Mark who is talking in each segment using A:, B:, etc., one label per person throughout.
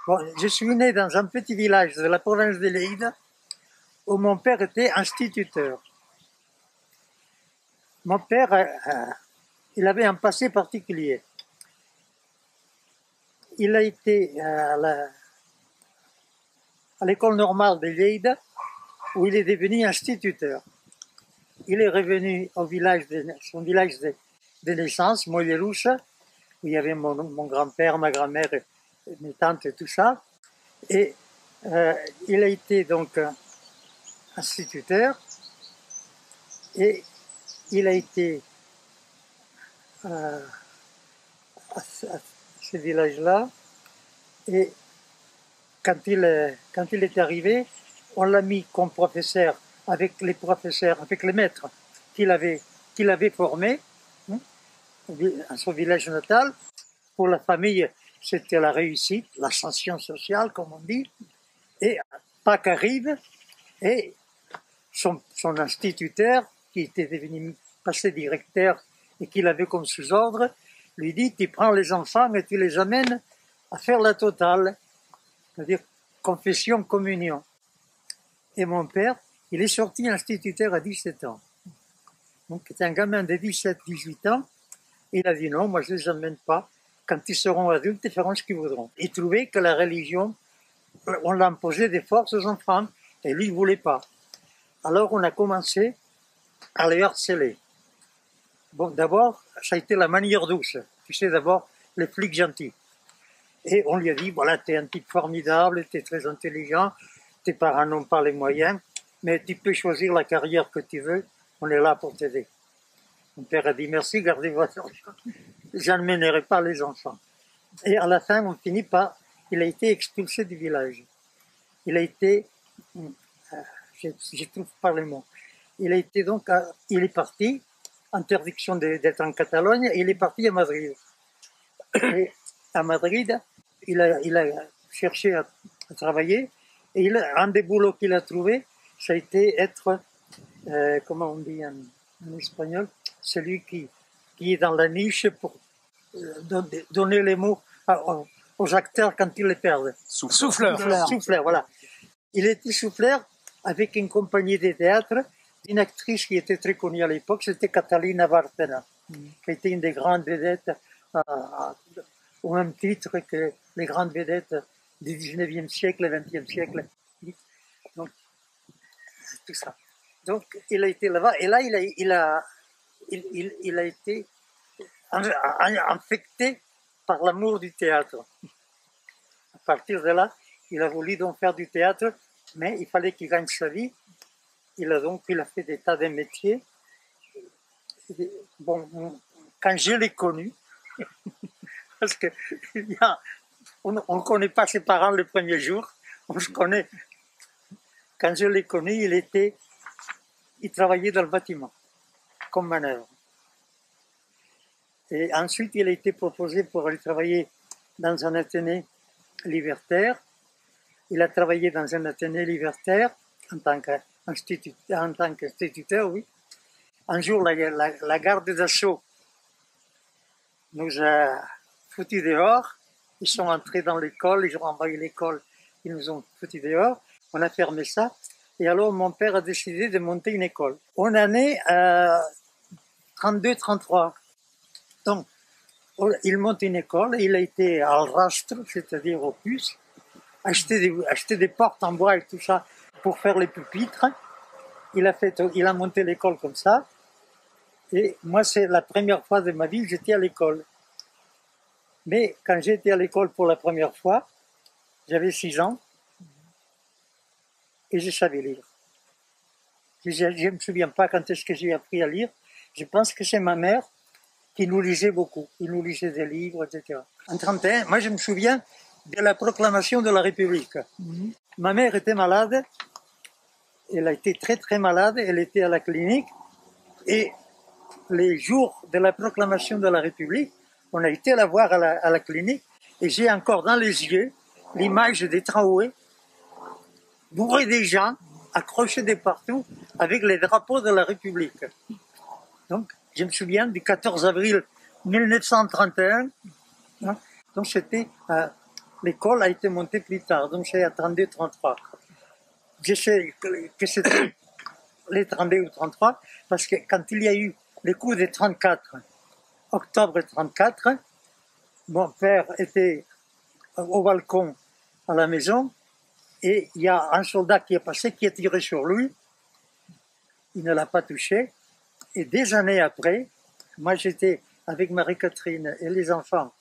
A: Bon, je suis né dans un petit village de la province de Lleida où mon père était instituteur. Mon père, il avait un passé particulier. Il a été à l'école normale de Lleida où il est devenu instituteur. Il est revenu au village son village de naissance, Mollerussa, où il y avait mon grand-père, ma grand-mère, mes tantes et tout ça. Et il a été donc instituteur et il a été à ce village-là. Et quand il est arrivé, on l'a mis comme professeur avec les professeurs, avec les maîtres qu'il avait formés à son village natal. Pour la famille, c'était la réussite, l'ascension sociale, comme on dit. Et Pâques arrive et son instituteur, qui était devenu passé directeur et qu'il avait comme sous-ordre, lui dit: tu prends les enfants et tu les amènes à faire la totale, c'est-à-dire confession, communion. Et mon père, il est sorti instituteur à 17 ans. Donc, c'est un gamin de 17-18 ans. Il a dit: non, moi je ne les amène pas. Quand ils seront adultes, ils feront ce qu'ils voudront. Il trouvait que la religion, on l'imposait des forces aux enfants, et lui, il ne voulait pas. Alors, on a commencé à les harceler. Bon, d'abord, ça a été la manière douce. Tu sais, d'abord, les flics gentils. Et on lui a dit: voilà, tu es un type formidable, tu es très intelligent, tes parents n'ont pas les moyens, mais tu peux choisir la carrière que tu veux, on est là pour t'aider. Mon père a dit: merci, gardez votre argent. Je n'emmènerai pas les enfants. Et à la fin, on finit par... Il a été expulsé du village. Il a été... je trouve pas les mots. Il a été donc... il est parti, interdiction d'être en Catalogne, et il est parti à Madrid. Et à Madrid, il a cherché à travailler, et un des boulots qu'il a trouvé, ça a été être... comment on dit en espagnol, celui qui est dans la niche pour donner les mots aux acteurs quand ils les perdent.
B: Souffleur.
A: Souffleur, voilà. Il était souffleur avec une compagnie de théâtre, une actrice qui était très connue à l'époque, c'était Catalina Bartena, qui était une des grandes vedettes, au même titre que les grandes vedettes du 19e siècle, 20e siècle. Donc, tout ça. Donc, il a été là-bas, et là, il a été infecté par l'amour du théâtre. À partir de là, il a voulu donc faire du théâtre, mais il fallait qu'il gagne sa vie. Il a fait des tas de métiers. Bon, quand je l'ai connu, parce que on ne connaît pas ses parents le premier jour, on se connaît. Quand je l'ai connu, il travaillait dans le bâtiment, comme manœuvre. Et ensuite, il a été proposé pour aller travailler dans un athénée libertaire. Il a travaillé dans un athénée libertaire en tant qu'instituteur, oui. Un jour, la garde d'assaut nous a foutus dehors. Ils sont entrés dans l'école, ils ont envahi l'école, ils nous ont foutus dehors. On a fermé ça. Et alors, mon père a décidé de monter une école. On en est à 32-33. Donc, il monte une école, il a été à rastre, c'est-à-dire au puce, acheter des portes en bois et tout ça pour faire les pupitres. Il a monté l'école comme ça. Et moi, c'est la première fois de ma vie que j'étais à l'école. Mais quand j'étais à l'école pour la première fois, j'avais 6 ans et je savais lire. Je ne me souviens pas quand est-ce que j'ai appris à lire. Je pense que c'est ma mère qui nous lisait beaucoup. Il nous lisait des livres, etc. En 1931, moi je me souviens de la proclamation de la République. Ma mère était malade. Elle a été très très malade. Elle était à la clinique. Et les jours de la proclamation de la République, on a été la voir à la clinique. Et j'ai encore dans les yeux l'image des tramways bourrés des gens, accrochés de partout, avec les drapeaux de la République. Donc, je me souviens du 14 avril 1931. Donc, c'était l'école a été montée plus tard, donc j'ai à 32-33. Je sais que c'était les 32 ou 33, parce que quand il y a eu les coups de 34, octobre 34, mon père était au balcon à la maison, et il y a un soldat qui est passé, qui a tiré sur lui, il ne l'a pas touché, et des années après, moi j'étais avec Marie-Catherine et les enfants,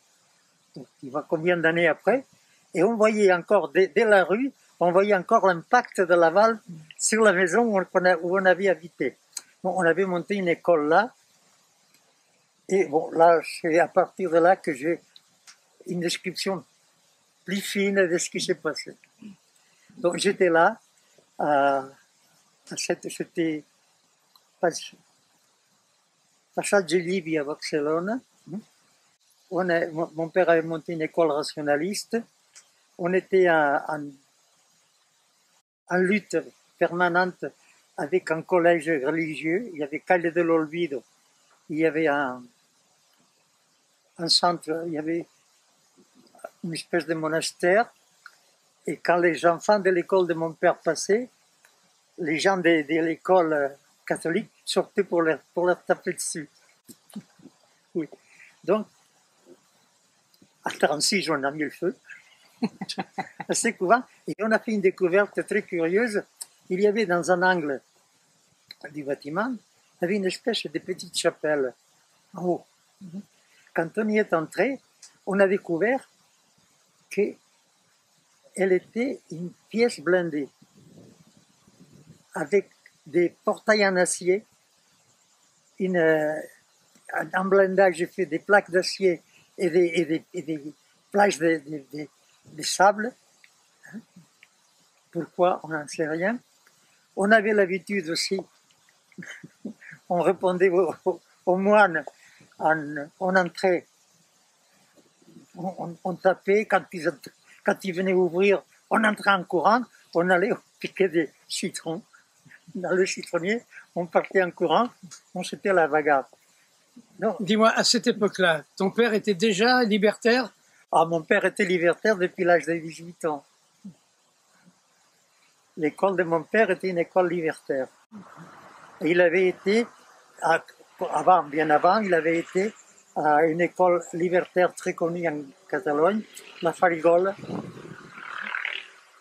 A: il va combien d'années après, et on voyait encore, dès la rue, on voyait encore l'impact de la balle sur la maison où on avait habité. Bon, on avait monté une école là, et bon, là, c'est à partir de là que j'ai une description plus fine de ce qui s'est passé. Donc j'étais là, c'était Passage de Libye à Barcelone. Mon père avait monté une école rationaliste. On était en lutte permanente avec un collège religieux. Il y avait Calle de l'Olvido. Il y avait un centre, il y avait une espèce de monastère. Et quand les enfants de l'école de mon père passaient, les gens de l'école catholique sortaient pour leur taper dessus. Oui. Donc, à 36, on a mis le feu. Assez couvent. Et on a fait une découverte très curieuse. Il y avait dans un angle du bâtiment, il y avait une espèce de petite chapelle en haut. Quand on y est entré, on a découvert qu'elle était une pièce blindée avec des portails en acier, un blindage fait des plaques d'acier et des plages de sable. Pourquoi? On n'en sait rien. On avait l'habitude aussi, on répondait aux moines, on entrait, on tapait, quand ils venaient ouvrir, on entrait en courant, on allait piquer des citrons dans le citronnier, on partait en courant, on s'était la bagarre.
B: Dis-moi, à cette époque-là, ton père était déjà libertaire?
A: Ah, mon père était libertaire depuis l'âge de 18 ans. L'école de mon père était une école libertaire. Et il avait été, bien avant, il avait été à une école libertaire très connue en Catalogne, la Farigole.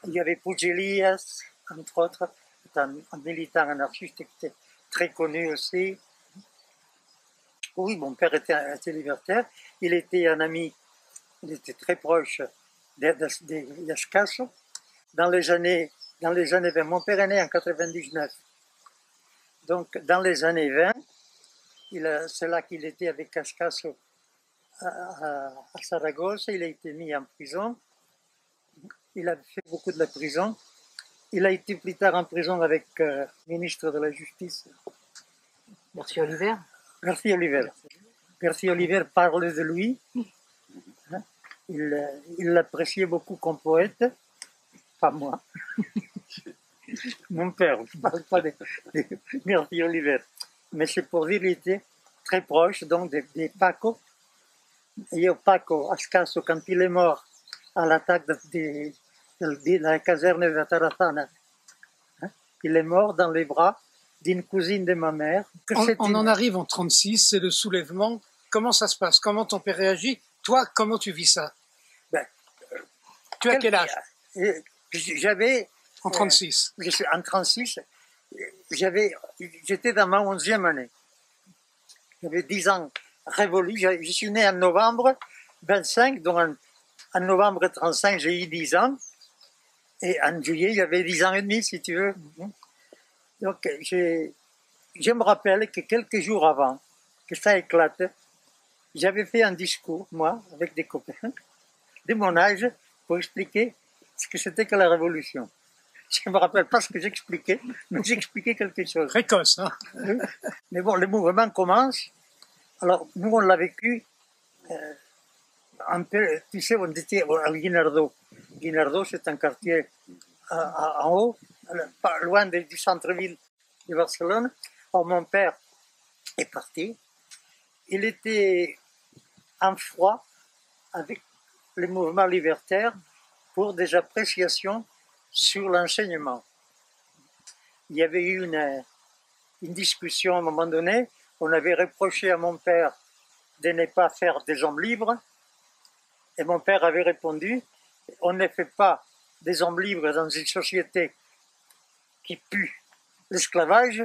A: Il y avait Puigelias, entre autres, un militant anarchiste qui était très connu aussi. Oui, mon père était libertaire. Il était un ami, il était très proche d'Ascaso. Dans les années 20, mon père est né en 99. Donc, dans les années 20, c'est là qu'il était avec Ascaso à Saragosse. Il a été mis en prison. Il a fait beaucoup de la prison. Il a été plus tard en prison avec le ministre de la Justice.
C: Garcia Oliver.
A: Garcia Oliver. Garcia Oliver parle de lui. Il l'appréciait beaucoup comme poète. Pas moi. Mon père, je ne parle pas de Garcia Oliver. Mais c'est pour dire qu'il était très proche donc des Paco. Et Paco Ascaso, quand il est mort à l'attaque de la caserne de Tarazana, il est mort dans les bras d'une cousine de ma mère.
B: On en arrive en 36, c'est le soulèvement. Comment ça se passe? Comment ton père réagit? Toi, comment tu vis ça? Tu as quel âge?
A: J'avais...
B: En 36.
A: En 36, j'étais dans ma 11e année. J'avais 10 ans révolus. Je suis né en novembre 25, donc en novembre 35, j'ai eu 10 ans. Et en juillet, j'avais 10 ans et demi, si tu veux. Donc, je me rappelle que quelques jours avant que ça éclate, j'avais fait un discours, moi, avec des copains de mon âge, pour expliquer ce que c'était que la révolution. Je ne me rappelle pas ce que j'expliquais, mais j'expliquais quelque chose.
B: Précoce, hein?
A: Mais bon, le mouvement commence. Alors, nous, on l'a vécu un peu, tu sais, on était à Guinardó. Guinardó, c'est un quartier en haut, pas loin du centre-ville de Barcelone. Alors, mon père est parti. Il était en froid avec le mouvement libertaire. pour des appréciations sur l'enseignement. Il y avait eu une discussion à un moment donné. On avait reproché à mon père de ne pas faire des hommes libres. Et mon père avait répondu, on ne fait pas des hommes libres dans une société qui pue l'esclavage.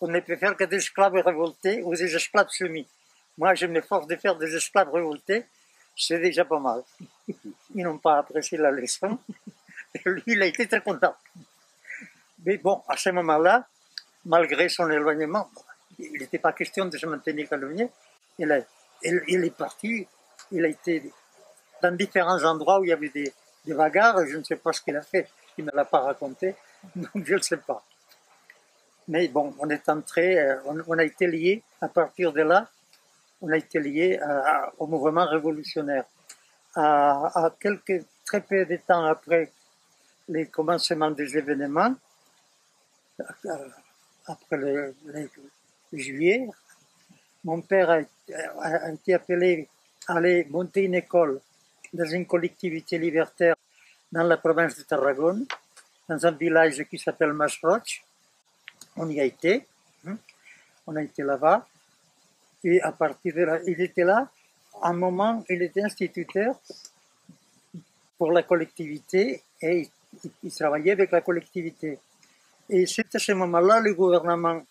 A: On ne peut faire que des esclaves révoltés ou des esclaves soumis. Moi, je m'efforce de faire des esclaves révoltés. C'est déjà pas mal. Ils n'ont pas apprécié la leçon. Et lui, il a été très content. Mais bon, à ce moment-là, malgré son éloignement, il n'était pas question de se maintenir calomnié. Il est parti, il a été dans différents endroits où il y avait des bagarres. Je ne sais pas ce qu'il a fait, il ne me l'a pas raconté, donc je ne sais pas. Mais bon, on est entré, on a été liés, à partir de là, on a été liés au mouvement révolutionnaire. À très peu de temps après les commencements des événements, après le juillet, mon père a été appelé à aller monter une école dans une collectivité libertaire dans la province de Tarragone, dans un village qui s'appelle Masroig. On y a été, on a été là-bas, et à partir de là, il était là, à un moment, il était instituteur pour la collectivité, et il travaillait avec la collectivité. Et c'est à ce moment-là, le gouvernement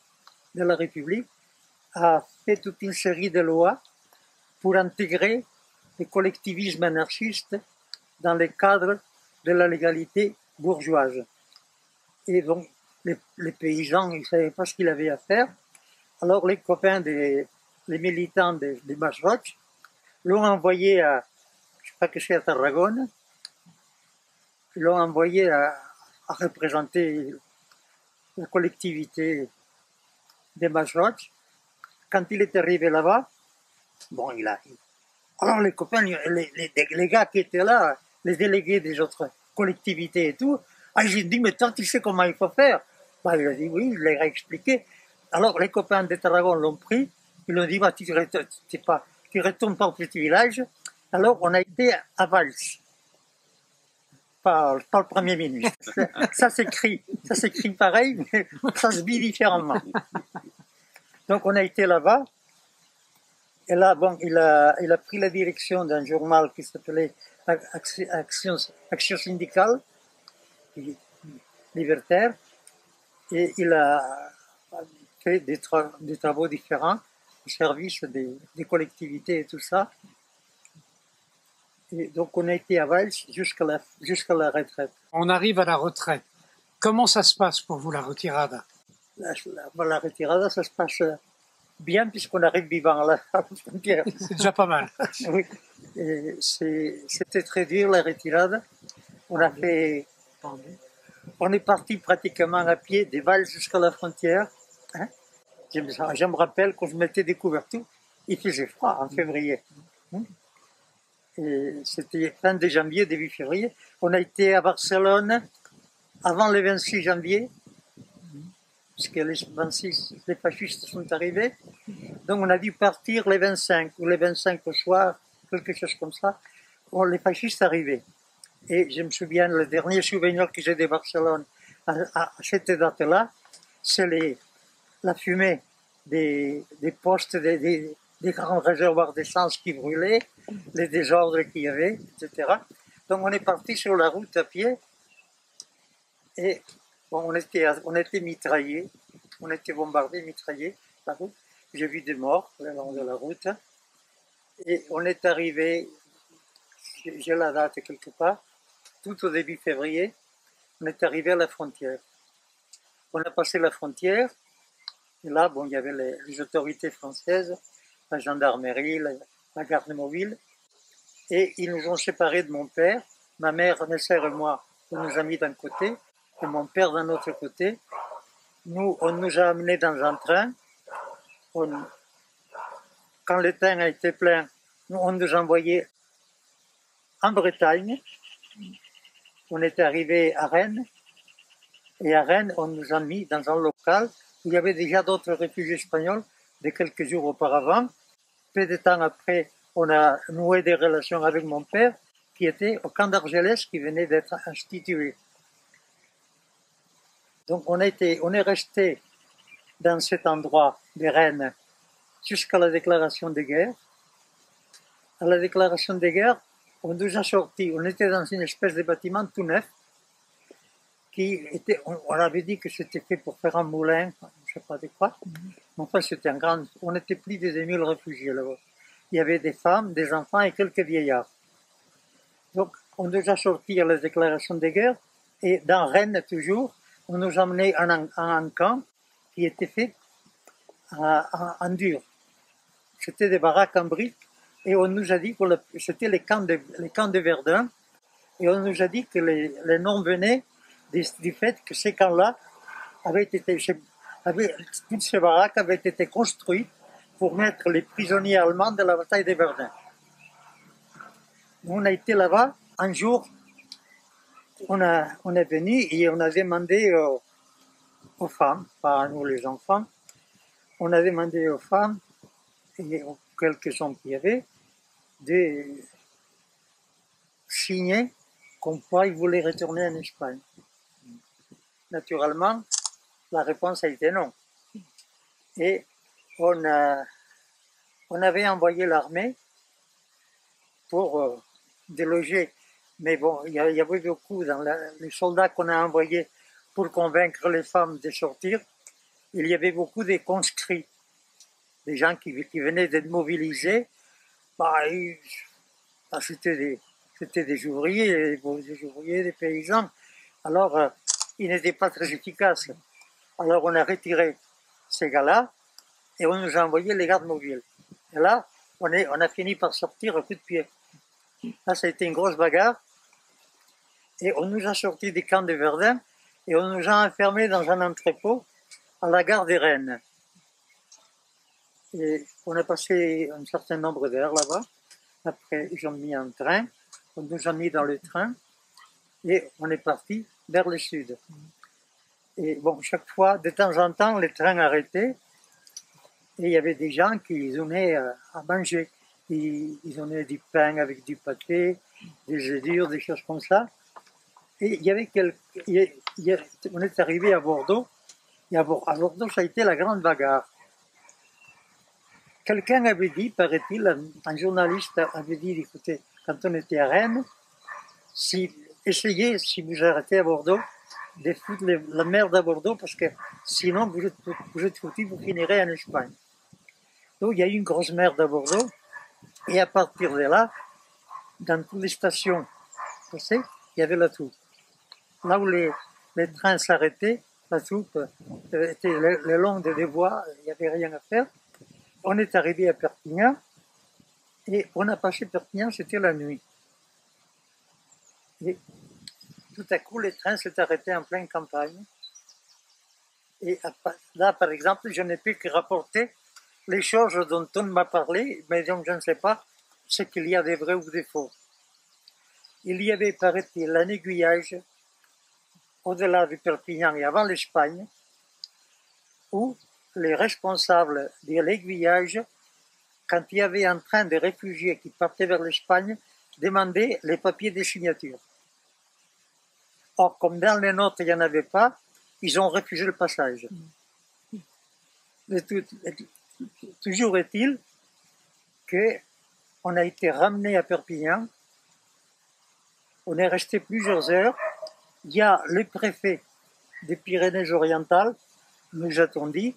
A: de la République a fait toute une série de lois pour intégrer le collectivisme anarchiste dans le cadre de la légalité bourgeoise. Et donc, les paysans, ils ne savaient pas ce qu'ils avaient à faire. Alors, les copains, les militants de Masroig l'ont envoyé je crois que c'est à Tarragone, l'ont envoyé à représenter la collectivité de Masroig. Quand il est arrivé là-bas, bon, alors les copains, les gars qui étaient là, les délégués des autres collectivités et tout, j'ai dit, mais toi, tu sais comment il faut faire? Il a dit, oui, il leur a expliqué. Alors, les copains de Tarragone l'ont pris, ils l'ont dit, tu retournes pas au petit village. Alors, on a été à Valls, pas le Premier ministre. Ça s'écrit pareil, mais ça se dit différemment. Donc, on a été là-bas. Et là, bon, il a pris la direction d'un journal qui s'appelait Action syndicale, libertaire, et il a fait des travaux différents au service des collectivités et tout ça. Et donc on a été à Valls jusqu'à la retraite.
B: On arrive à la retraite. Comment ça se passe pour vous, la retirada?
A: La retirada, ça se passe bien puisqu'on arrive vivant à la frontière.
B: C'est déjà pas mal.
A: Oui. C'était très dur la retirada. On est parti pratiquement à pied des Valls jusqu'à la frontière. Je me rappelle quand je mettais des couvertures, il faisait froid en février. Et c'était fin de janvier, début février. On a été à Barcelone avant le 26 janvier, puisque les fascistes sont arrivés. Donc on a dû partir les 25, ou les 25 au soir, quelque chose comme ça. Bon, les fascistes arrivaient. Et je me souviens, le dernier souvenir que j'ai de Barcelone à cette date-là, c'est la fumée des postes, des grands réservoirs d'essence qui brûlaient, les désordres qu'il y avait, etc. Donc on est parti sur la route à pied et bon, on était mitraillés, on était bombardés, mitraillés, la route. J'ai vu des morts le long de la route et on est arrivé, j'ai la date quelque part, tout au début février, on est arrivé à la frontière. On a passé la frontière et là, bon, il y avait les autorités françaises, la gendarmerie, la garde mobile, et ils nous ont séparés de mon père. Ma mère, mes sœurs et moi, on nous a mis d'un côté, et mon père d'un autre côté. Nous, on nous a amenés dans un train. Quand le train a été plein, on nous a envoyés en Bretagne. On est arrivé à Rennes, et à Rennes, on nous a mis dans un local où il y avait déjà d'autres réfugiés espagnols de quelques jours auparavant. Peu de temps après, on a noué des relations avec mon père, qui était au camp d'Argelès qui venait d'être institué. Donc on est resté dans cet endroit de Rennes jusqu'à la déclaration de guerre. À la déclaration de guerre, on nous a sortis, on était dans une espèce de bâtiment tout neuf, on avait dit que c'était fait pour faire un moulin, je ne sais pas de quoi. Enfin, c'était un grand, on était plus de 2000 réfugiés là-bas. Il y avait des femmes, des enfants et quelques vieillards. Donc, on nous a sortis à la déclaration de guerre, et dans Rennes toujours, on nous a emmenés à un camp qui était fait en dur. C'était des baraques en briques, et on nous a dit que c'était les camps de Verdun, et on nous a dit que les noms venaient du fait que ces camps-là toutes ces baraques avaient été construites pour mettre les prisonniers allemands de la bataille de Verdun. On a été là-bas un jour, on est venu et on a demandé aux femmes, pas à nous les enfants, on a demandé aux femmes et aux quelques hommes qu'il y avait de signer comme quoi ils voulaient retourner en Espagne. Naturellement, la réponse a été non. Et on avait envoyé l'armée pour déloger. Mais bon, il y avait beaucoup dans les soldats qu'on a envoyés pour convaincre les femmes de sortir. Il y avait beaucoup de conscrits, des gens qui venaient d'être mobilisés. C'était des ouvriers, des paysans. Alors, ils n'étaient pas très efficaces. Alors, on a retiré ces gars-là et on nous a envoyé les gardes mobiles. Et là, on a fini par sortir à coup de pied. Là, ça a été une grosse bagarre. Et on nous a sortis des camps de Verdun et on nous a enfermés dans un entrepôt à la gare des Rennes. Et on a passé un certain nombre d'heures là-bas. Après, ils ont mis un train. On nous a mis dans le train et on est parti vers le sud. Et bon, chaque fois, de temps en temps, le train arrêtait et il y avait des gens qui venaient à manger. Ils donnaient du pain avec du pâté, des œufs durs, des choses comme ça. Et il y avait on est arrivé à Bordeaux, et à Bordeaux, ça a été la grande bagarre. Quelqu'un avait dit, paraît-il, un journaliste avait dit, écoutez, quand on était à Rennes, essayez, si vous arrêtez à Bordeaux, de foutre la merde à Bordeaux, parce que sinon vous êtes foutus, vous finirez en Espagne. Donc il y a eu une grosse merde à Bordeaux, et à partir de là, dans toutes les stations, vous savez, il y avait la troupe. Là où les trains s'arrêtaient, la troupe était le long des voies, il n'y avait rien à faire. On est arrivé à Perpignan, et on a passé Perpignan, c'était la nuit. Et tout à coup, les trains s'est arrêté en pleine campagne. Et là, par exemple, je n'ai pu que rapporter les choses dont on m'a parlé, mais dont je ne sais pas ce qu'il y a de vrai ou de faux. Il y avait, paraît-il, un aiguillage au-delà de Perpignan et avant l'Espagne, où les responsables de l'aiguillage, quand il y avait un train de réfugiés qui partait vers l'Espagne, demandaient les papiers de signature. Or, comme dans les notes, il n'y en avait pas, ils ont refusé le passage. Toujours est-il qu'on a été ramené à Perpignan, on est resté plusieurs heures, il y a le préfet des Pyrénées-Orientales, nous a-t-on dit,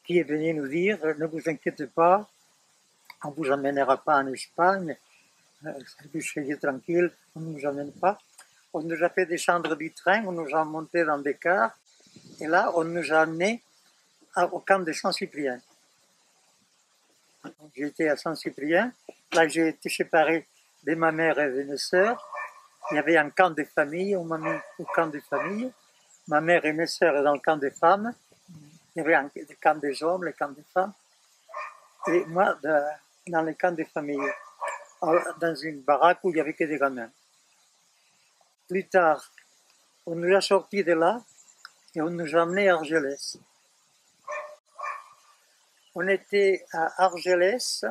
A: qui est venu nous dire, ne vous inquiétez pas, on ne vous emmènera pas en Espagne, vous soyez tranquille, on ne nous emmène pas. On nous a fait descendre du train, on nous a monté dans des cars, et là, on nous a amenés au camp de Saint-Cyprien. J'étais à Saint-Cyprien, là j'ai été séparé de ma mère et de mes sœurs. Il y avait un camp de famille, on m'a mis au camp de famille. Ma mère et mes sœurs étaient dans le camp des femmes. Il y avait le camp des hommes, le camp des femmes. Et moi, dans le camp des familles, dans une baraque où il n'y avait que des gamins. Plus tard, on nous a sortis de là et on nous a amenés à Argelès. On était à Argelès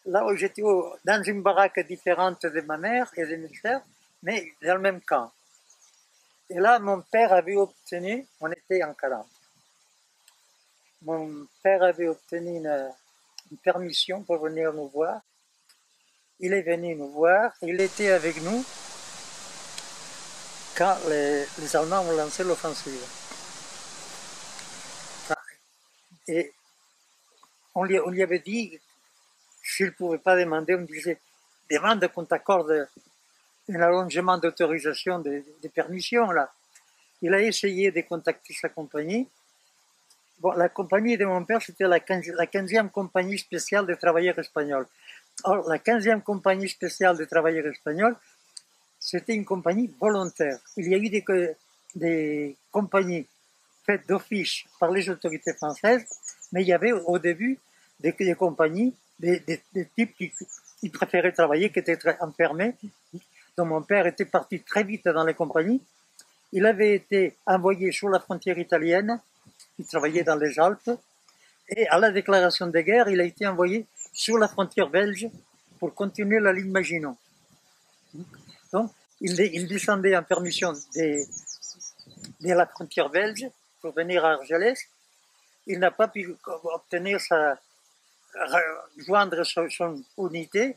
A: là où j'étais dans une baraque différente de ma mère et de mes frères, mais dans le même camp. Et là, mon père avait obtenu, on était en 40, mon père avait obtenu une permission pour venir nous voir. Il est venu nous voir, il était avec nous quand les Allemands ont lancé l'offensive. Et on lui avait dit, s'il ne pouvait pas demander, on disait, demande qu'on t'accorde un allongement d'autorisation de permission, là. Il a essayé de contacter sa compagnie. Bon, la compagnie de mon père, c'était la 15e compagnie spéciale de travailleurs espagnols. Or, la 15e compagnie spéciale de travailleurs espagnols, c'était une compagnie volontaire. Il y a eu des compagnies faites d'office par les autorités françaises, mais il y avait au début des compagnies, des types qui préféraient travailler, qui étaient très enfermés. Donc mon père était parti très vite dans les compagnies. Il avait été envoyé sur la frontière italienne, il travaillait dans les Alpes, et à la déclaration de guerre, il a été envoyé sur la frontière belge pour continuer la ligne Maginot. Donc, il descendait en permission de la frontière belge pour venir à Argelès. Il n'a pas pu obtenir joindre son unité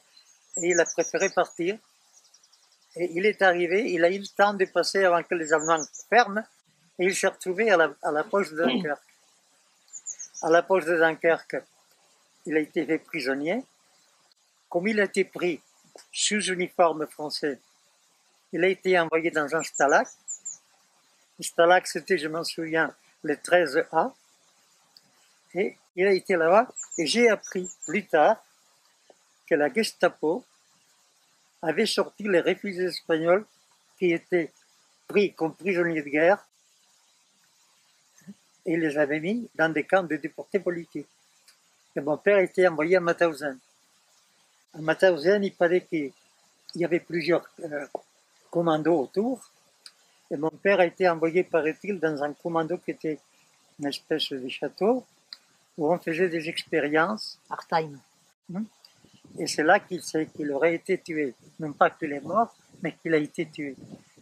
A: et il a préféré partir. Et il est arrivé, il a eu le temps de passer avant que les Allemands ferment et il s'est retrouvé à la poste de Dunkerque. À la poste de Dunkerque, il a été fait prisonnier. Comme il a été pris sous uniforme français, il a été envoyé dans un stalag. Le stalag, c'était, je m'en souviens, le 13A. Et il a été là-bas. Et j'ai appris plus tard que la Gestapo avait sorti les réfugiés espagnols qui étaient pris comme prisonniers de guerre et les avait mis dans des camps de déportés politiques. Et mon père était envoyé à Mauthausen. À Mauthausen, il paraît qu'il y avait plusieurs commandos autour. Et mon père a été envoyé, paraît-il, dans un commando qui était une espèce de château où on faisait des expériences.
C: Artheim.
A: Et c'est là qu'il aurait été tué. Non pas qu'il est mort, mais qu'il a été tué.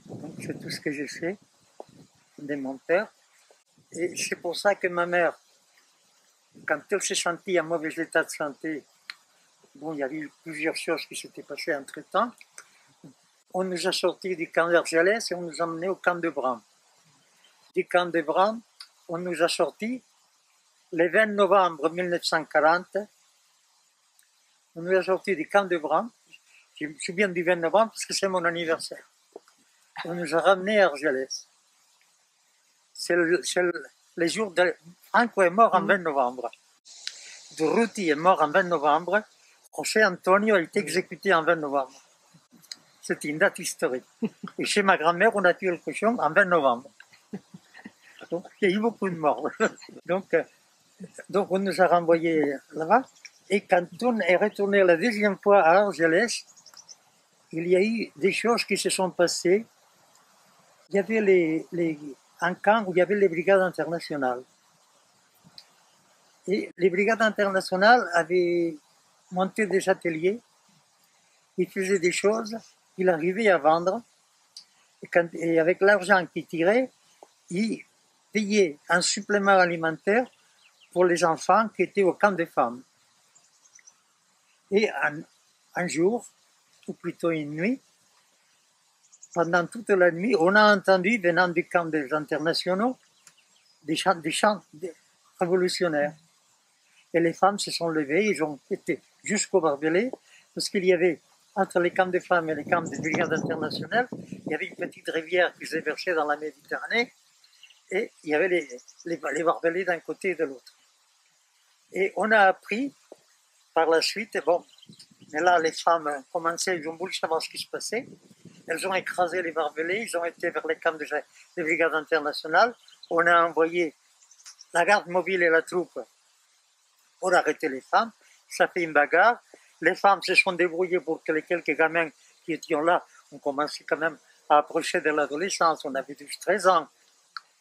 A: Donc c'est tout ce que je sais de mon père. Et c'est pour ça que ma mère, quand elle s'est sentie en mauvais état de santé, bon, il y a eu plusieurs choses qui s'étaient passées entre-temps. On nous a sortis du camp d'Argelès et on nous a emmenés au camp de Bram. Du camp de Bram, on nous a sortis le 20 novembre 1940. On nous a sortis du camp de Bram. Je me souviens du 20 novembre parce que c'est mon anniversaire. On nous a ramenés à Argelès. C'est le jour de... Franco est mort en 20 novembre. Durruti est mort en 20 novembre. José Antonio a été exécuté en 20 novembre. C'est une date historique. Et chez ma grand-mère, on a tué le cochon en 20 novembre. Donc, il y a eu beaucoup de morts. Donc on nous a renvoyés là-bas. Et quand on est retourné la deuxième fois à Argelès, il y a eu des choses qui se sont passées. Il y avait un camp où il y avait les brigades internationales. Et les brigades internationales avaient monté des ateliers. Ils faisaient des choses qu'ils arrivaient à vendre. Et avec l'argent qu'ils tiraient, ils payaient un supplément alimentaire pour les enfants qui étaient au camp des femmes. Et un jour, ou plutôt une nuit, pendant toute la nuit, on a entendu, venant du camp des internationaux, des chants révolutionnaires. Et les femmes se sont levées, ils ont été jusqu'au barbelé, parce qu'il y avait, entre les camps des femmes et les camps des brigades internationales, il y avait une petite rivière qui se versait dans la Méditerranée, et il y avait les barbelés d'un côté et de l'autre. Et on a appris, par la suite, bon, mais là, les femmes commençaient, ils ont voulu savoir ce qui se passait. Elles ont écrasé les barbelés, ils ont été vers les camps des brigades internationales. On a envoyé la garde mobile et la troupe pour arrêter les femmes. Ça fait une bagarre. Les femmes se sont débrouillées pour que les quelques gamins qui étaient là ont commencé quand même à approcher de l'adolescence. On avait 12-13 ans.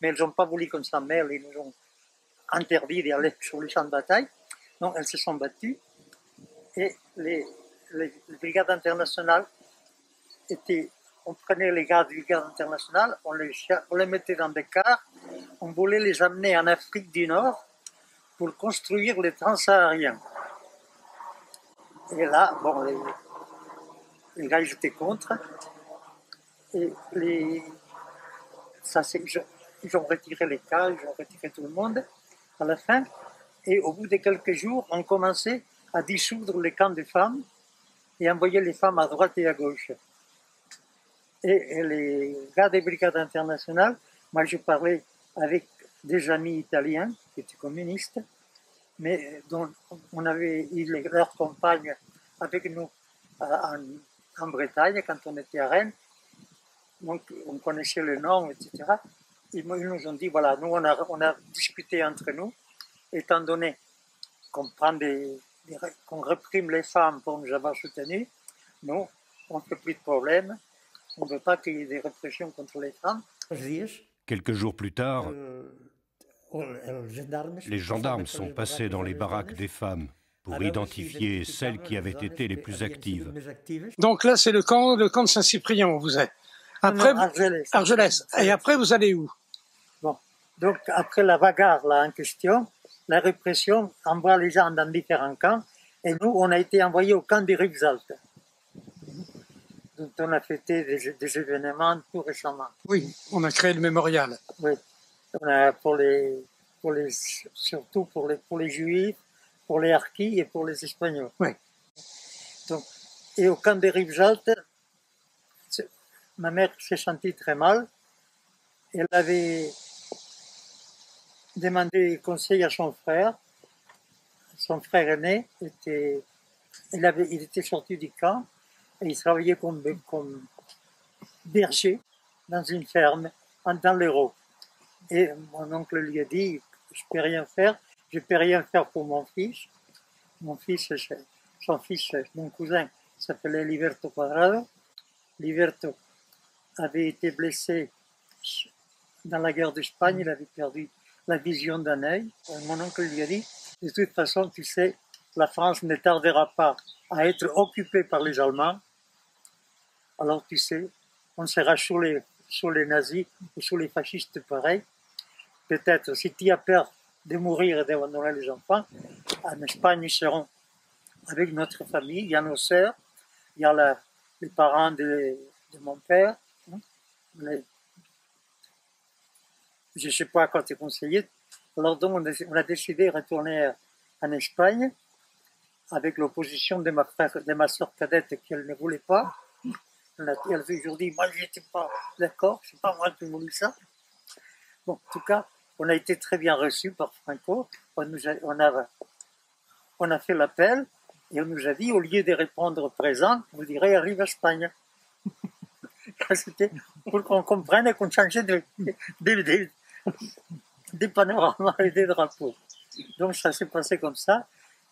A: Mais elles n'ont pas voulu qu'on s'en mêle. Ils nous ont interdit d'aller sur les champs de bataille. Donc elles se sont battues. Et les brigades internationales on prenait les gars des brigades internationales, on les mettait dans des cars, on voulait les amener en Afrique du Nord pour construire les transsahariens. Et là, bon, les gars, ils étaient contre. Et ils ont retiré les cas, ils ont retiré tout le monde à la fin. Et au bout de quelques jours, on commençait à dissoudre les camps de femmes et envoyer les femmes à droite et à gauche. Et les gars des brigades internationales, moi je parlais avec des amis italiens qui étaient communistes, mais dont on avait eu leurs compagnes avec nous en Bretagne quand on était à Rennes. Donc on connaissait le nom, etc. Ils nous ont dit, voilà, nous on a discuté entre nous, étant donné qu'on qu'on réprime les femmes pour nous avoir soutenus, nous, on ne fait plus de problème, on ne veut pas qu'il y ait des répressions contre les femmes.
D: Quelques jours plus tard, les gendarmes sont passés dans les baraques des femmes pour identifier celles qui avaient été les plus actives.
B: Donc là, c'est le camp de Saint-Cyprien où vous êtes. Après, Argelès. Et après, vous allez où?
A: Bon, donc après la bagarre là en question, la répression envoie les gens dans différents camps, et nous, on a été envoyés au camp des Rivesaltes. Donc on a fêté des événements tout récemment.
B: Oui, on a créé le mémorial.
A: Oui, on a surtout pour les Juifs, pour les Harkis et pour les Espagnols.
B: Oui.
A: Donc, et au camp des Rivesaltes, ma mère s'est sentie très mal. Elle avait demandé conseil à son frère. Son frère aîné il était sorti du camp et il travaillait comme berger dans une ferme dans l'Hérault. Et mon oncle lui a dit, je peux rien faire pour mon fils. Mon cousin s'appelait Liberto Quadrado. Liberto avait été blessé dans la guerre d'Espagne, il avait perdu la vision d'un œil. Mon oncle lui a dit, de toute façon, tu sais, la France ne tardera pas à être occupée par les Allemands. Alors tu sais, on sera sous les nazis ou sous les fascistes pareils. Peut-être, si tu as peur de mourir et d'abandonner les enfants, en Espagne, ils seront avec notre famille. Il y a nos sœurs, il y a les parents de mon père. Je ne sais pas à quoi te conseiller. Alors donc, on a décidé de retourner en Espagne avec l'opposition de ma soeur cadette qu'elle ne voulait pas. Elle a toujours dit, moi je n'étais pas d'accord, c'est pas moi qui ai voulu ça. Bon, en tout cas, on a été très bien reçus par Franco. On a fait l'appel et on nous a dit, au lieu de répondre présent, vous direz arrive à Espagne. C'était pour qu'on comprenne et qu'on changeait des panoramas et des drapeaux. Donc ça s'est passé comme ça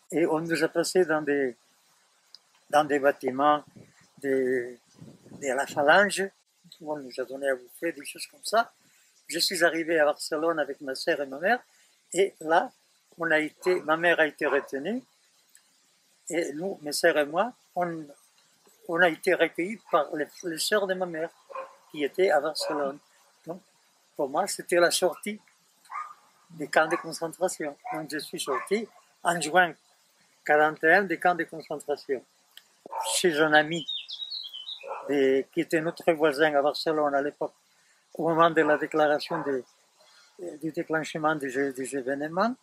A: et on nous a passé dans des bâtiments de la phalange. On nous a donné à bouffer, des choses comme ça. Je suis arrivé à Barcelone avec ma sœur et ma mère et là, ma mère a été retenue et nous, mes sœurs et moi, on a été recueillis par les sœurs de ma mère qui étaient à Barcelone. Donc, pour moi, c'était la sortie des camps de concentration. Donc, je suis sorti en juin 1941 des camps de concentration. Chez un ami qui était notre voisin à Barcelone à l'époque, au moment de la déclaration du déclenchement des événements,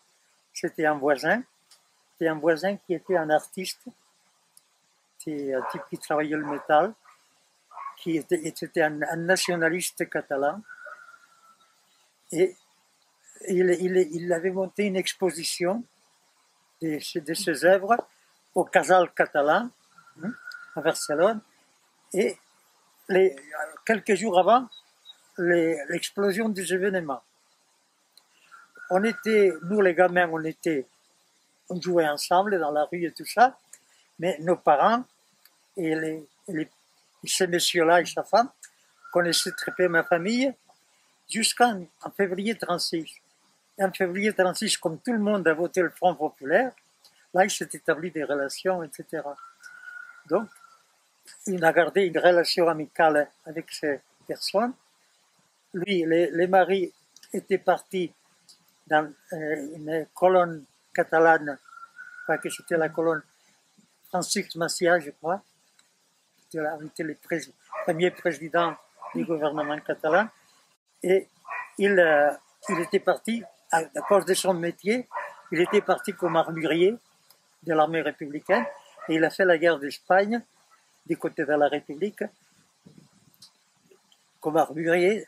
A: c'était un voisin qui était un artiste, c'était un type qui travaillait le métal, qui était un nationaliste catalan, et il avait monté une exposition de ses œuvres au Casal Catalan, à Barcelone, et quelques jours avant l'explosion des événements. Nous les gamins, on jouait ensemble dans la rue et tout ça, mais nos parents et ces messieurs-là et sa femme connaissaient très bien ma famille jusqu'en février 1936. Et en février 1936, comme tout le monde a voté le Front populaire, là, il s'est établi des relations, etc. Donc, il a gardé une relation amicale avec ces personnes. Lui, les maris étaient partis dans une colonne catalane, enfin que c'était la colonne Francisque Macià, je crois, qui était le premier président du gouvernement catalan. Et il était parti, à cause de son métier, il était parti comme armurier de l'armée républicaine et il a fait la guerre d'Espagne du côté de la République. Comme armurier,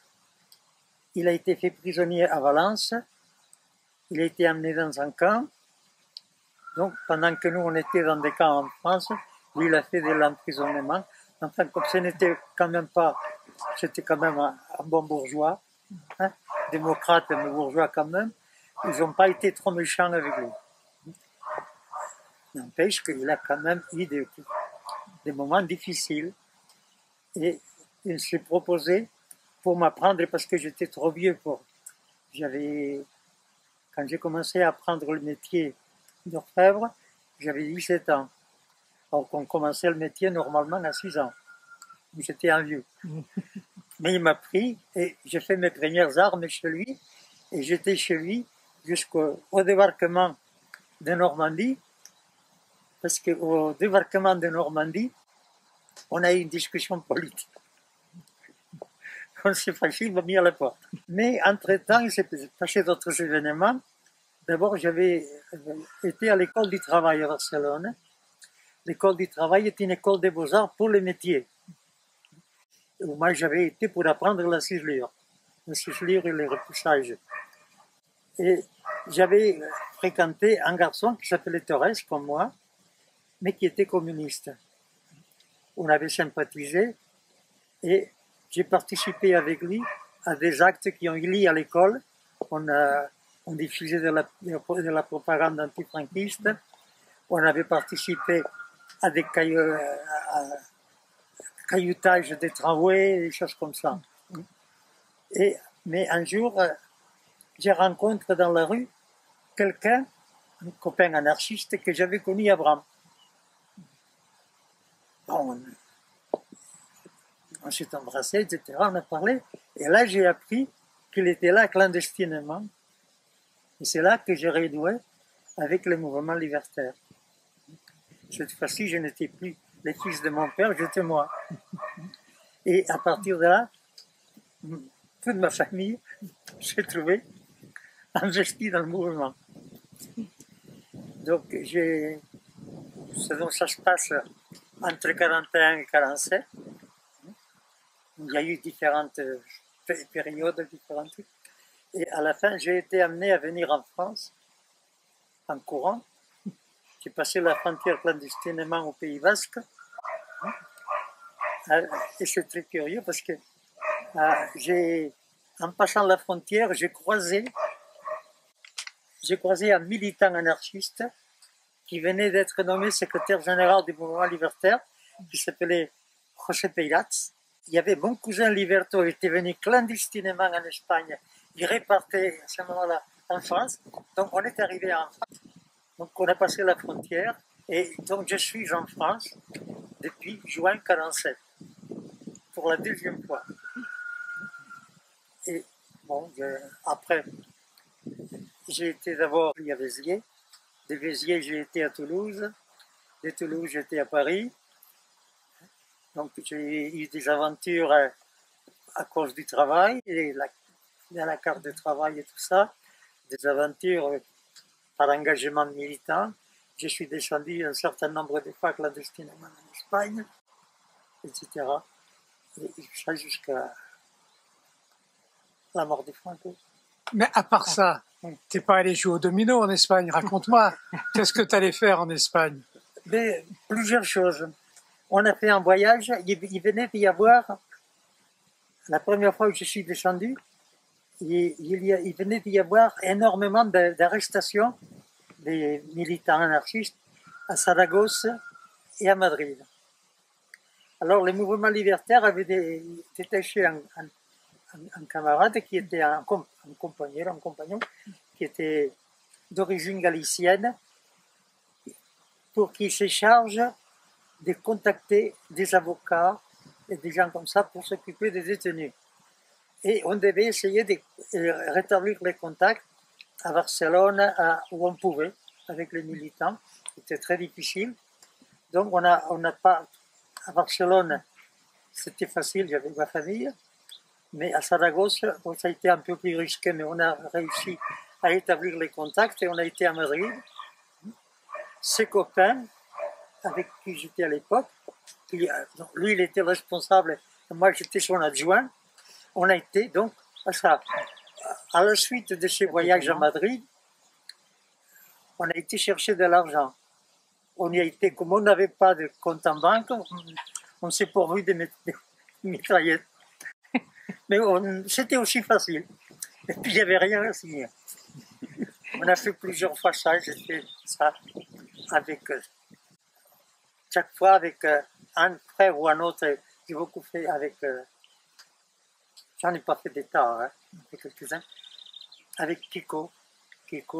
A: il a été fait prisonnier à Valence, il a été amené dans un camp. Donc, pendant que nous, on était dans des camps en France, lui, il a fait de l'emprisonnement. Enfin, comme ce n'était quand même pas, c'était quand même un bon bourgeois, hein, démocrate, mais bourgeois quand même, ils n'ont pas été trop méchants avec lui. N'empêche qu'il a quand même eu des moments difficiles. Et il s'est proposé pour m'apprendre, parce que j'étais trop vieux pour... Quand j'ai commencé à apprendre le métier d'orfèvre, j'avais 17 ans. Alors qu'on commençait le métier normalement à 6 ans. J'étais un vieux. Mais il m'a pris et j'ai fait mes premières armes chez lui. Et j'étais chez lui jusqu'au débarquement de Normandie. Parce qu'au débarquement de Normandie, on a eu une discussion politique. On s'est fâché, il m'a mis à la porte. Mais entre-temps, il s'est passé d'autres événements. D'abord, j'avais été à l'école du travail à Barcelone. L'école du travail est une école des beaux-arts pour les métiers. Moi, j'avais été pour apprendre la ciselure et le repoussage. Et j'avais fréquenté un garçon qui s'appelait Torres, comme moi, mais qui était communiste. On avait sympathisé et j'ai participé avec lui à des actes qui ont eu lieu à l'école. On diffusait de la propagande antifranquiste. On avait participé à des cailloutages des tramways, des choses comme ça. Mais un jour, j'ai rencontré dans la rue quelqu'un, un copain anarchiste que j'avais connu à Bram. Bon, on s'est embrassé, etc. On a parlé. Et là, j'ai appris qu'il était là clandestinement. Et c'est là que j'ai renoué avec le mouvement libertaire. Cette fois-ci, je n'étais plus le fils de mon père, j'étais moi. Et à partir de là, toute ma famille s'est trouvée investie dans le mouvement. Donc, ça se passe entre 41 et 47. Il y a eu différentes périodes, différentes. Et à la fin, j'ai été amené à venir en France, en courant. J'ai passé la frontière clandestinement au Pays Basque. Et c'est très curieux parce que en passant la frontière, j'ai croisé un militant anarchiste qui venait d'être nommé secrétaire général du mouvement libertaire, qui s'appelait José Peyratz. Il y avait mon cousin Liberto, qui était venu clandestinement en Espagne. Il repartait à ce moment-là en France. Donc on est arrivé en France. Donc on a passé la frontière. Et donc je suis en France depuis juin 1947. Pour la deuxième fois. Et bon, après, j'ai été d'abord à Béziers. De Béziers, j'ai été à Toulouse. De Toulouse, j'étais à Paris. Donc, j'ai eu des aventures à cause du travail, et la carte de travail et tout ça. Des aventures par engagement militant. Je suis descendu un certain nombre de fois clandestinement en Espagne, etc. Et ça jusqu'à la mort de Franco.
B: Mais à part ça, t'es pas allé jouer au domino en Espagne. Raconte-moi, qu'est-ce que tu allais faire en Espagne?
A: Plusieurs choses. On a fait un voyage, il venait d'y avoir, la première fois où je suis descendu, il venait d'y avoir énormément d'arrestations des militants anarchistes à Saragosse et à Madrid. Alors le mouvement libertaire avait détaché un camarade qui était un compagnon qui était d'origine galicienne, pour qu'il se charge de contacter des avocats et des gens comme ça pour s'occuper des détenus. Et on devait essayer de rétablir les contacts à Barcelone, où on pouvait, avec les militants. C'était très difficile. Donc on n'a pas, à Barcelone, c'était facile, j'avais ma famille, mais à Saragosse, ça a été un peu plus risqué, mais on a réussi à établir les contacts et on a été à Madrid. Ses copains, avec qui j'étais à l'époque, lui il était responsable, moi j'étais son adjoint, on a été donc à la suite de ces voyages à Madrid, on a été chercher de l'argent. On y a été, comme on n'avait pas de compte en banque, on s'est pourvu des mitraillettes. Mais c'était aussi facile. Et puis il n'y avait rien à signer. On a fait plusieurs fois ça, j'ai fait ça avec, chaque fois avec un frère ou un autre. J'ai beaucoup fait avec, j'en ai pas fait des tas, hein, avec quelques-uns, avec Kiko,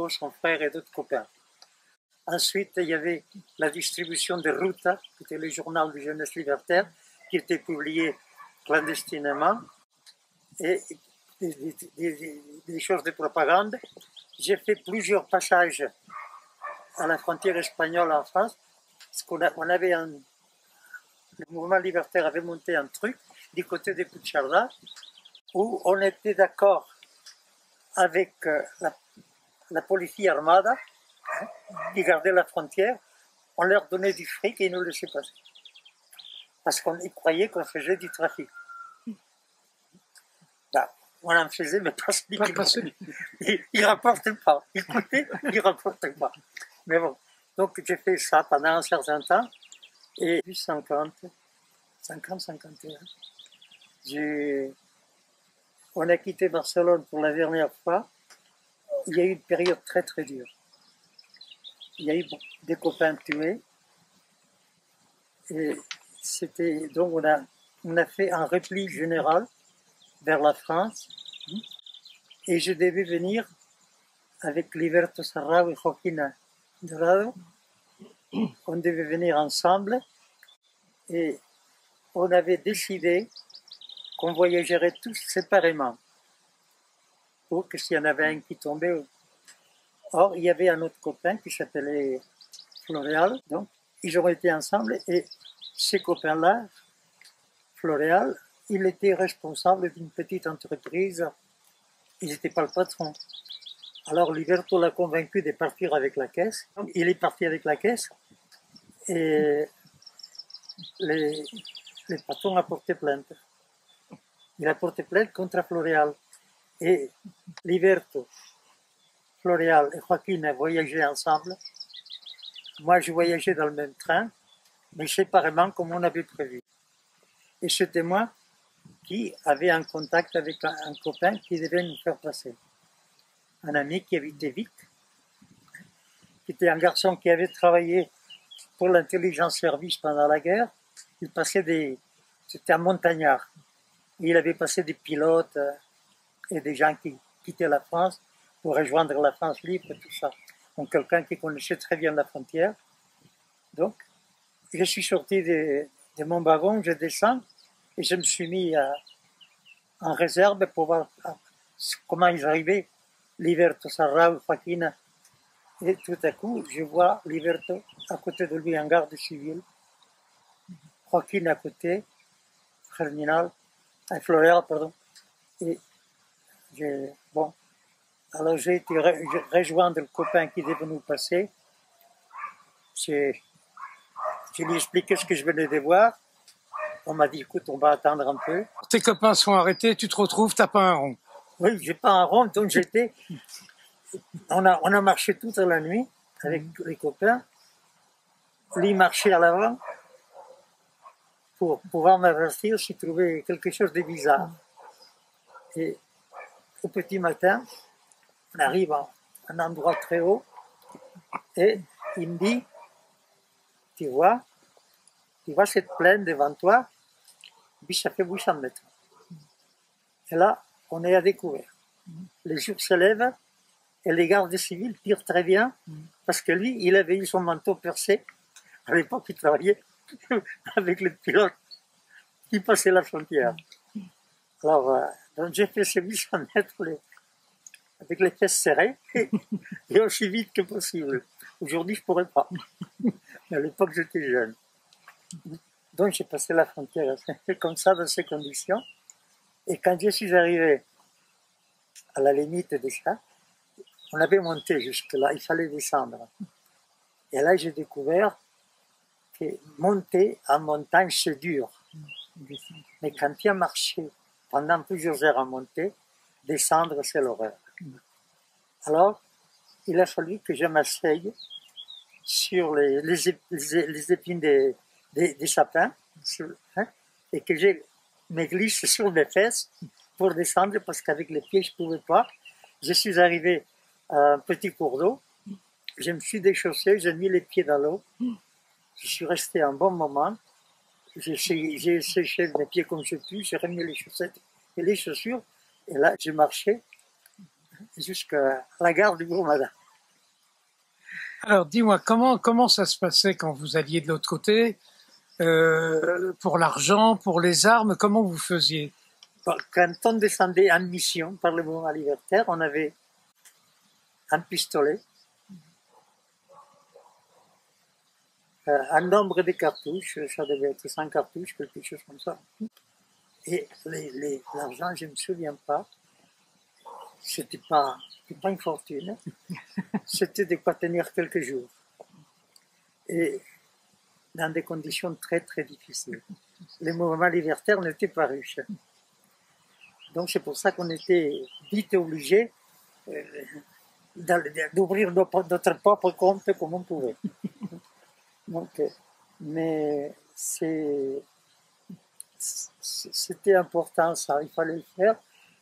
A: son frère et d'autres copains. Ensuite, il y avait la distribution de Ruta, qui était le journal de jeunesse libertaire, qui était publié clandestinement, et des choses de propagande. J'ai fait plusieurs passages à la frontière espagnole en France, parce qu'on avait le mouvement libertaire avait monté un truc du côté de Puigcerdà, où on était d'accord avec la police armada, qui gardait la frontière, on leur donnait du fric et ils nous laissaient passer. Parce qu'ils croyaient qu'on faisait du trafic. Ben, on en faisait, mais pas celui qui ils ne rapportaient pas. Ils coûtaient, ils ne rapportaient pas. Mais bon, donc j'ai fait ça pendant un certain temps. Et 51, on a quitté Barcelone pour la dernière fois. Il y a eu une période très très dure. Il y a eu des copains tués. Et c'était donc on a fait un repli général vers la France. Et je devais venir avec Liberto Sarrao et Joaquín Dorado. On devait venir ensemble. Et on avait décidé qu'on voyagerait tous séparément. Pour que s'il y en avait un qui tombait. Or, il y avait un autre copain qui s'appelait Floréal. Donc, ils ont été ensemble et ces copains-là, Floréal, il était responsable d'une petite entreprise. Il n'était pas le patron. Alors, Liberto l'a convaincu de partir avec la caisse. Donc, il est parti avec la caisse et le patron a porté plainte. Il a porté plainte contre Floréal. Et Liberto, Floréal et Joaquín voyageaient ensemble. Moi, je voyageais dans le même train, mais séparément comme on avait prévu. Et c'était moi qui avait un contact avec un copain qui devait nous faire passer. Un ami qui habitait Vic, qui était un garçon qui avait travaillé pour l'intelligence service pendant la guerre. Il passait c'était un montagnard. Il avait passé des pilotes et des gens qui quittaient la France pour rejoindre la France libre et tout ça. Donc quelqu'un qui connaissait très bien la frontière. Donc, je suis sorti de mon wagon, je descends et je me suis mis en réserve pour voir comment ils arrivaient, Liberto, Sarrao, Joaquín. Et tout à coup, je vois Liberto à côté de lui, un garde civil, Joaquín à côté, Floréal, pardon. Et alors j'ai été rejoindre le copain qui devait nous passer. Je lui ai expliqué ce que je venais de voir. On m'a dit, écoute, on va attendre un peu.
B: Tes copains sont arrêtés, tu te retrouves, t'as pas un rond.
A: Oui, j'ai pas un rond, donc on a marché toute la nuit avec les copains. Lui marchait à l'avant pour pouvoir m'avertir s'il trouvait quelque chose de bizarre. Et au petit matin, on arrive à un endroit très haut et il me dit, tu vois cette plaine devant toi, puis ça fait 800 mètres. Et là, on est à découvert. Les jours se lèvent et les gardes civils tirent très bien parce que lui, il avait eu son manteau percé À l'époque, il travaillait avec les pilotes qui passaient la frontière. Alors, donc j'ai fait ces 800 mètres avec les fesses serrées et aussi vite que possible. Aujourd'hui, je ne pourrais pas. Mais à l'époque, j'étais jeune. Donc, j'ai passé la frontière comme ça, dans ces conditions. Et quand je suis arrivé à la limite de ça, on avait monté jusque-là, il fallait descendre. Et là, j'ai découvert que monter en montagne, c'est dur. Mais quand tu as marché pendant plusieurs heures à monter, descendre, c'est l'horreur. Alors, il a fallu que je m'asseye sur les épines des sapins et que je me glisse sur mes fesses pour descendre parce qu'avec les pieds, je ne pouvais pas. Je suis arrivé à un petit cours d'eau, je me suis déchaussé, j'ai mis les pieds dans l'eau, je suis resté un bon moment, j'ai séché mes pieds comme je puis, j'ai remis les chaussettes et les chaussures, et là, j'ai marché jusqu'à la gare du Gourmada.
B: Alors, dis-moi, comment ça se passait quand vous alliez de l'autre côté pour l'argent, pour les armes, comment vous faisiez?
A: Quand on descendait en mission par le mouvement libertaire, on avait un pistolet, un nombre de cartouches, ça devait être 100 cartouches, quelque chose comme ça. Et l'argent, je ne me souviens pas, c'était pas une fortune, c'était de quoi tenir quelques jours. Et dans des conditions très très difficiles. Le mouvement libertaire n'était pas riche. Donc c'est pour ça qu'on était vite obligé d'ouvrir notre propre compte comme on pouvait. Donc, mais c'était important ça, il fallait le faire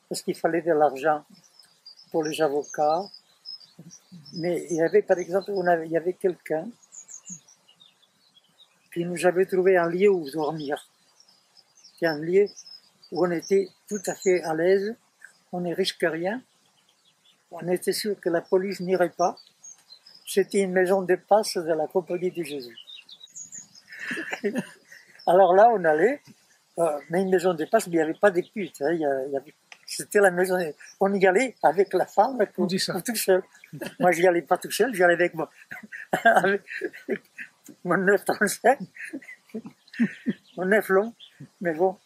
A: parce qu'il fallait de l'argent pour les avocats. Mais il y avait par exemple, il y avait quelqu'un qui nous avait trouvé un lieu où dormir. C'est un lieu où on était tout à fait à l'aise, on ne risque rien, on était sûr que la police n'irait pas. C'était une maison de passe de la Compagnie de Jésus. Alors là, on allait, mais une maison de passe, mais il n'y avait pas de pute. Hein, c'était la maison, on y allait avec la femme ou tout seul. Moi, je n'y allais pas tout seul, j'y allais avec mon 935, mon 9 long, mais bon,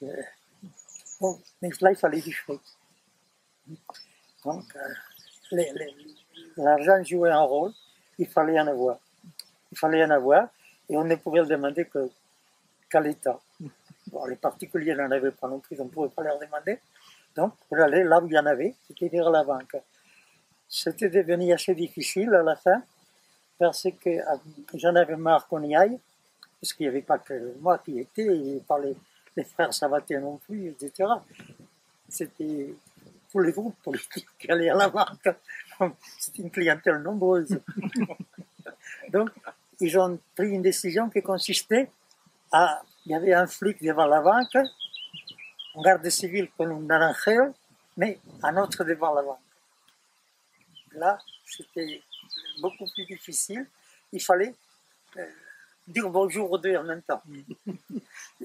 A: mais là, il fallait du fric. Donc, l'argent jouait un rôle, il fallait en avoir. Il fallait en avoir, et on ne pouvait le demander qu'à l'État. Bon, les particuliers n'en avaient pas non plus, on ne pouvait pas leur demander. Donc, pour aller là où il y en avait, c'est-à-dire à la banque. C'était devenu assez difficile à la fin, parce que j'en avais marre qu'on y aille, parce qu'il n'y avait pas que moi qui étais, il n'y avait pas les frères Savaté non plus, etc. C'était tous les groupes politiques qui allaient à la banque. C'était une clientèle nombreuse. Donc, ils ont pris une décision qui consistait à... Il y avait un flic devant la banque, un garde civil con un naranjeo, mais un autre devant la banque. Là, c'était beaucoup plus difficile. Il fallait dire bonjour aux deux en même temps.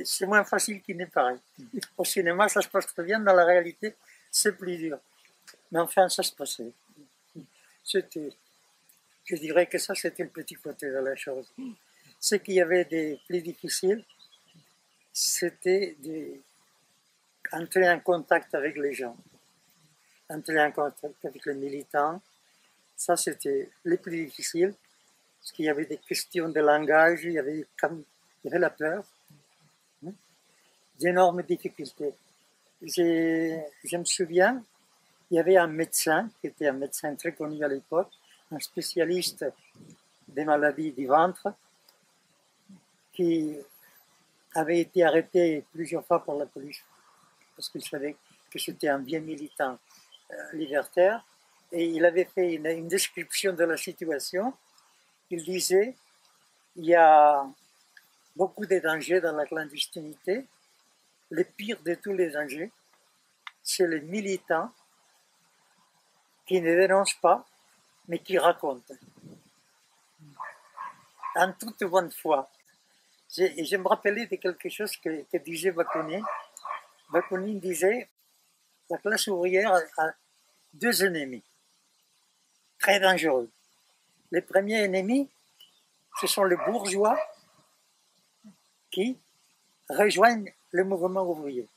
A: C'est moins facile qu'il n'est pareil. Au cinéma, ça se passe très bien. Dans la réalité, c'est plus dur. Mais enfin, ça se passait. Je dirais que ça, c'était le petit côté de la chose. Ce qu'il y avait de plus difficile, c'était d'entrer en contact avec les gens, entrer en contact avec les militants. Ça, c'était le plus difficile, parce qu'il y avait des questions de langage, il y avait la peur, d'énormes difficultés. Je me souviens, il y avait un médecin, qui était un médecin très connu à l'époque, un spécialiste des maladies du ventre, qui avait été arrêté plusieurs fois par la police, parce qu'il savait que j'étais un bien militant libertaire, et il avait fait une description de la situation. Il disait, il y a beaucoup de dangers dans la clandestinité. Le pire de tous les dangers, c'est les militants qui ne dénoncent pas, mais qui racontent. En toute bonne foi. je me rappelais de quelque chose que disait Bakounine. Bakounine disait, la classe ouvrière a deux ennemis très dangereux. Les premiers ennemis, ce sont les bourgeois qui rejoignent le mouvement ouvrier.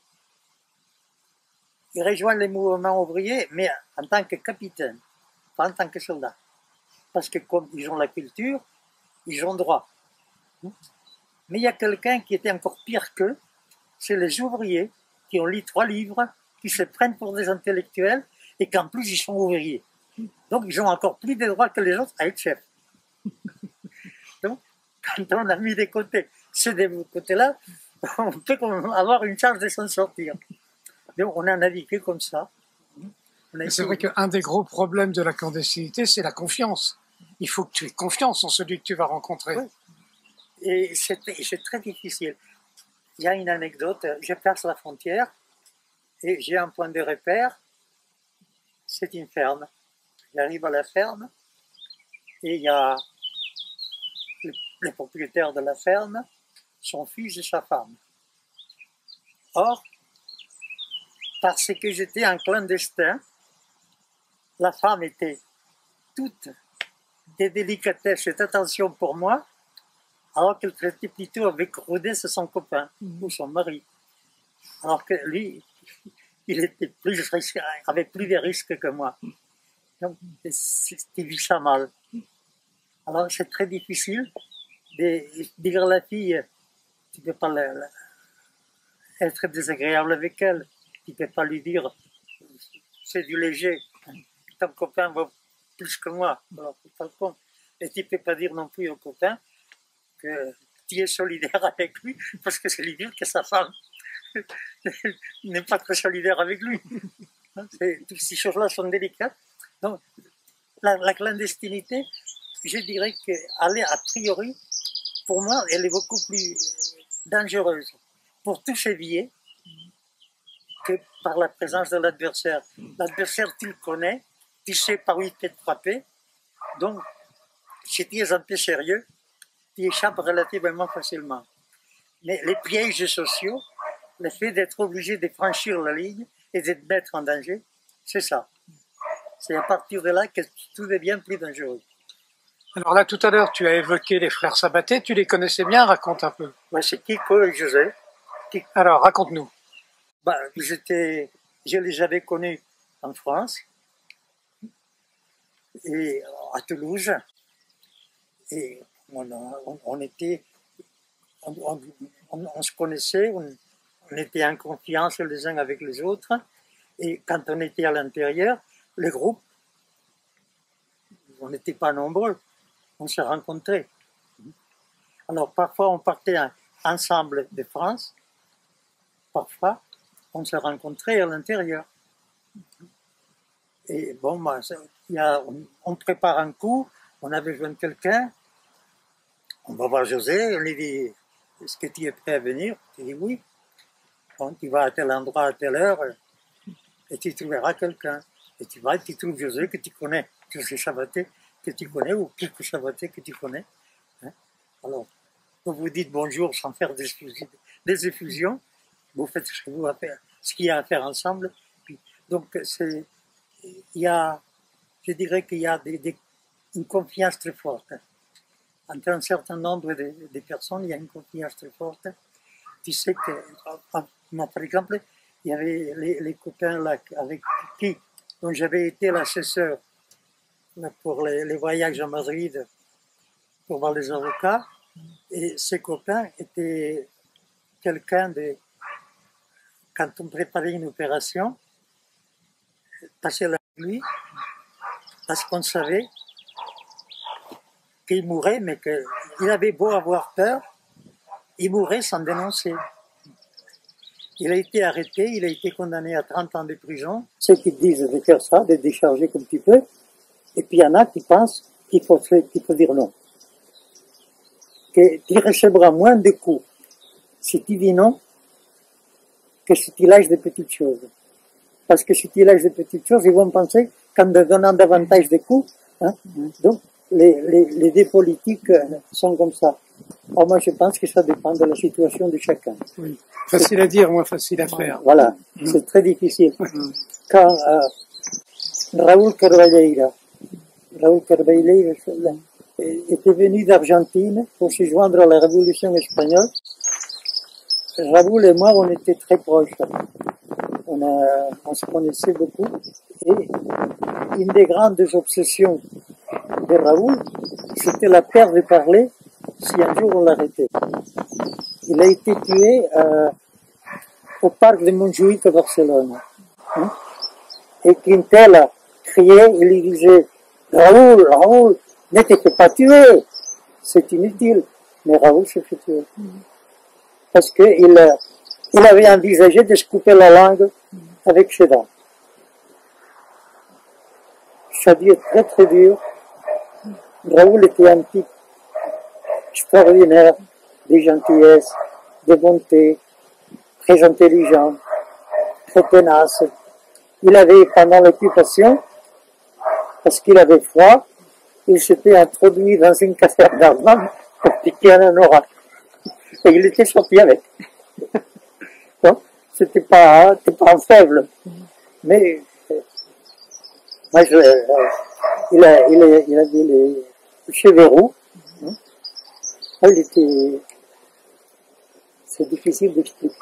A: Ils rejoignent le mouvement ouvrier, mais en tant que capitaine, pas en tant que soldat. Parce que comme ils ont la culture, ils ont droit. Mais il y a quelqu'un qui était encore pire qu'eux, c'est les ouvriers qui ont lu 3 livres, qui se prennent pour des intellectuels et qu'en plus ils sont ouvriers. Donc ils ont encore plus de droits que les autres à être chefs. Donc quand on a mis de côté ces deux côtés-là, on peut avoir une chance de s'en sortir. Donc on a navigué comme ça.
B: C'est vrai qu'un des gros problèmes de la clandestinité, c'est la confiance. Il faut que tu aies confiance en celui que tu vas rencontrer.
A: Oui. Et c'est très difficile. Il y a une anecdote, je passe la frontière et j'ai un point de repère, c'est une ferme. J'arrive à la ferme et il y a le propriétaire de la ferme, son fils et sa femme. Or, parce que j'étais un clandestin, la femme était toute de délicatesse et d'attention pour moi, alors qu'elle traitait plutôt avec rudesse son copain ou son mari. Alors que lui, il était avait plus de risques que moi. Donc, c'était vu ça mal. Alors, c'est très difficile de dire à la fille, tu ne peux pas être désagréable avec elle, tu ne peux pas lui dire, c'est du léger, ton copain va plus que moi, alors tu te rends compte. Et tu ne peux pas dire non plus au copain que tu es solidaire avec lui, parce que c'est lui dire que sa femme n'est pas très solidaire avec lui. Toutes ces choses-là sont délicates. Donc, la clandestinité, je dirais qu'elle est a priori, pour moi, elle est beaucoup plus dangereuse pour tous ces biais que par la présence de l'adversaire. L'adversaire, tu le connais, tu sais par où il peut te frapper, donc si tu es un peu sérieux, tu échappes relativement facilement. Mais les pièges sociaux, le fait d'être obligé de franchir la ligne et de te mettre en danger, c'est ça. C'est à partir de là que tout devient plus dangereux.
B: Alors là, tout à l'heure, tu as évoqué les frères Sabaté, tu les connaissais bien, raconte un peu.
A: Moi, c'est Kiko et José.
B: Alors, raconte-nous.
A: Je les avais connus en France, et à Toulouse, et on se connaissait, on était en confiance les uns avec les autres, et quand on était à l'intérieur, le groupe, on n'était pas nombreux, on se rencontrait. Alors parfois on partait ensemble de France, parfois on se rencontrait à l'intérieur. Et bon, on prépare un coup, on avait besoin de quelqu'un, on va voir José, on lui dit, est-ce que tu es prêt à venir? Tu dis oui. Bon, tu vas à tel endroit à telle heure, et tu trouveras quelqu'un. Et tu vas, tu trouves José que tu connais, José Sabaté que tu connais, ou quelques Sabaté que tu connais. Hein? Alors, vous vous dites bonjour sans faire des effusions, vous faites ce qu'il y a à faire ensemble. Puis, donc, je dirais qu'il y a une confiance très forte. Entre un certain nombre de personnes, il y a une confiance très forte. Tu sais que, moi, par exemple, il y avait les copains là, avec qui, dont j'avais été l'assesseur pour les voyages à Madrid pour voir les avocats. Et ces copains étaient quelqu'un de... Quand on préparait une opération, passer la nuit, parce qu'on savait qu'il mourait, mais qu'il avait beau avoir peur, il mourait sans dénoncer. Il a été arrêté, il a été condamné à 30 ans de prison. Ceux qui disent de faire ça, de décharger comme tu peux, et puis il y en a qui pensent qu'il faut dire non. Que tu recevras moins de coups si tu dis non que si tu lâches des petites choses. Parce que si tu lâches des petites choses, ils vont penser qu'en te donnant davantage de coups, hein, donc les idées politiques sont comme ça. Alors moi, je pense que ça dépend de la situation de chacun.
B: Oui. Facile à dire, moins facile à faire.
A: Voilà, c'est très difficile. Quand Raúl Carvalheira était venu d'Argentine pour se joindre à la Révolution espagnole, Raoul et moi, on était très proches. On se connaissait beaucoup. Et une des grandes obsessions de Raoul, c'était la peur de parler si un jour on l'arrêtait. Il a été tué au parc de Montjuïc à Barcelone. Hein? Et Quintela criait, il lui disait « Raoul, ne te fais pas tuer, c'est inutile. » Mais Raoul s'est fait tuer. Parce qu'il avait envisagé de se couper la langue avec ses dents. Ça a dû être très très dur. Raoul était un type extraordinaire, de gentillesse, de bonté, très intelligent, très tenace. Il avait, pendant l'occupation, parce qu'il avait froid, il s'était introduit dans une caserne d'Allemagne pour piquer un anorak. Et il était sorti avec. Donc, c'était pas un faible. Mais, moi, il avait les cheveux roux. Il était, c'est difficile d'expliquer.